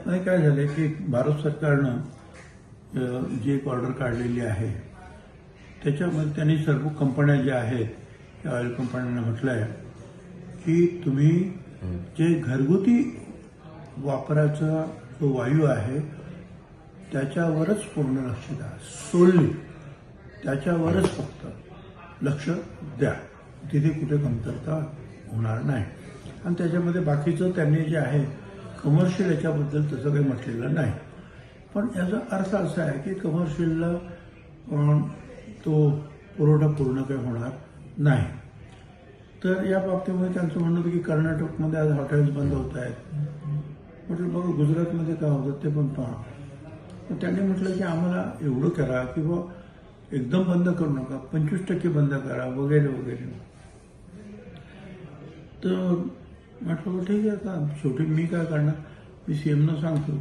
आणि काय झालं की भारत सरकारनं जी एक ऑर्डर काढलेली आहे त्याच्यामध्ये त्यांनी सर्व कंपन्या ज्या आहेत त्या ऑइल कंपन्यांना म्हटलं आहे की तुम्ही जे घरगुती वापराचा जो वायू आहे त्याच्यावरच पूर्ण लक्ष द्या, सोडली त्याच्यावरच फक्त लक्ष द्या, तिथे कुठे कमतरता होणार नाही. आणि त्याच्यामध्ये बाकीचं त्यांनी जे आहे कमर्शियल याच्याबद्दल तसं काही म्हटलेलं नाही. पण याचा अर्थ असा आहे की कमर्शियलला तो पुरवठा पूर्ण काही होणार नाही. तर या बाबतीमध्ये त्यांचं म्हणणं होतं की कर्नाटकमध्ये आज हॉटेल्स बंद होत आहेत. म्हटलं बघा गुजरातमध्ये काय होतं ते पण पहा. तर त्यांनी म्हटलं की आम्हाला एवढं करा किंवा एकदम बंद करू नका, 25% बंद करा वगैरे वगैरे. तर म्हटलं ठीक आहे का, शेवटी मी काय करणार, मी सीएमना सांगतो.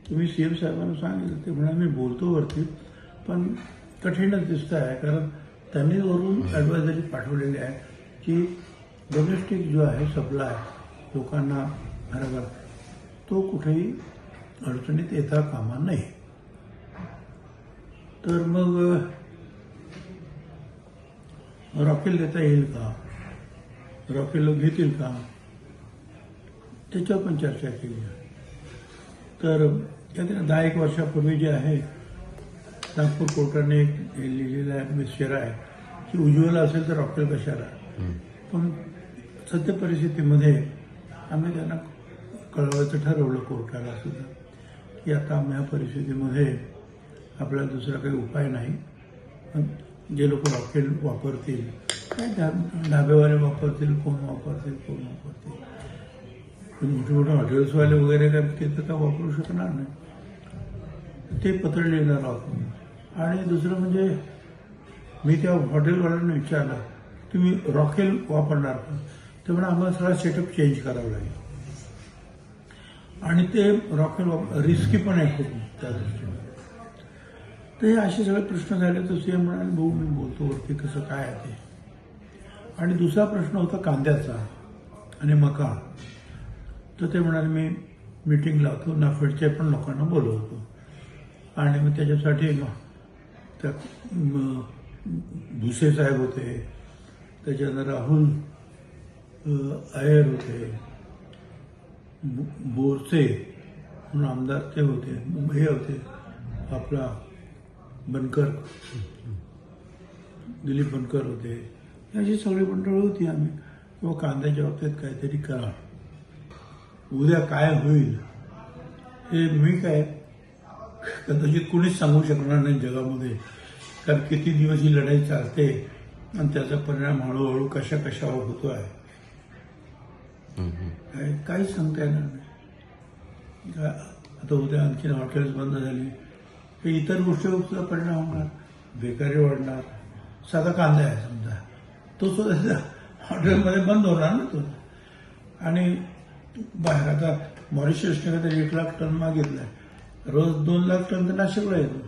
तुम्ही सीएम साहेबांना सांगितलं ते म्हणा मी बोलतो वरती, पण कठीणच दिसतं आहे कारण त्यांनी वरून ॲडवायझरी पाठवलेली आहे की डोमेस्टिक जो आहे सप्लाय लोकांना बरोबर तो कुठेही अडचणीत येता कामा नये. तर मग रॉकेल देता येईल का, रॉकेल घेतील का, त्याच्यावर पण चर्चा केली. तर 10-1 वर्षापूर्वी जे आहे नागपूर कोर्टाने एक लिहिलेला आहे विषय आहे की उज्ज्वला असेल तर रॉकेल कशाला. पण सध्या परिस्थितीमध्ये आम्ही त्यांना कळवायचं ठरवलं कोर्टाला सुद्धा की आता आम्ही ह्या परिस्थितीमध्ये आपल्याला दुसरा काही उपाय नाही. जे लोक रॉकेल वापरतील काय ढाबेवाले वापरतील, कोण वापरतील. मोठे मोठे हॉटेल्सवाले वगैरे काय ते तर काय वापरू शकणार नाही, ते पत्र लिहिणार आहोत. आणि दुसरं म्हणजे मी त्या हॉटेलवाल्यांना विचारलं तुम्ही रॉकेल वापरणार का, ते म्हणा आम्हाला सगळा सेटअप चेंज करावा लागेल आणि ते रॉकेल रिस्की पण आहे खूप त्या दृष्टीने. तर हे असे सगळे प्रश्न झाले. तर सीएम म्हणाले भाऊ मी बोलतो वरती कसं काय आहे ते. आणि दुसरा प्रश्न होता कांद्याचा आणि मका. तर ते म्हणाले मी मीटिंग लावतो, नाफेडच्या पण लोकांना बोलवतो आणि मग त्याच्यासाठी त्या भुसे साहेब होते, त्याच्यानंतर राहुल अय्यर होते, बोरसे म्हणून आमदार ते होते, हे होते आपला बनकर, दिलीप बनकर होते. अशी सगळी मंडळी होती. आम्ही किंवा कांद्याच्या बाबतीत काहीतरी करा, उद्या काय होईल हे मी काय कदाचित कुणीच सांगू शकणार नाही जगामध्ये. कारण किती दिवस ही लढाई चालते आणि त्याचा परिणाम हळूहळू कशावर होतो आहे काहीच सांगता येणार नाही. आता उद्या आणखीन हॉटेल्स बंद झाली तर इतर गोष्टीवर सुद्धा परिणाम होणार, बेकारी वाढणार. साधा कांदा आहे समजा, तो सुद्धा हॉटेलमध्ये बंद होणार ना तो. आणि बाहेर आता मॉरिशसने तरी 1 लाख टन मागितलाय, रोज 2 लाख टन तर नाशिकला येतो.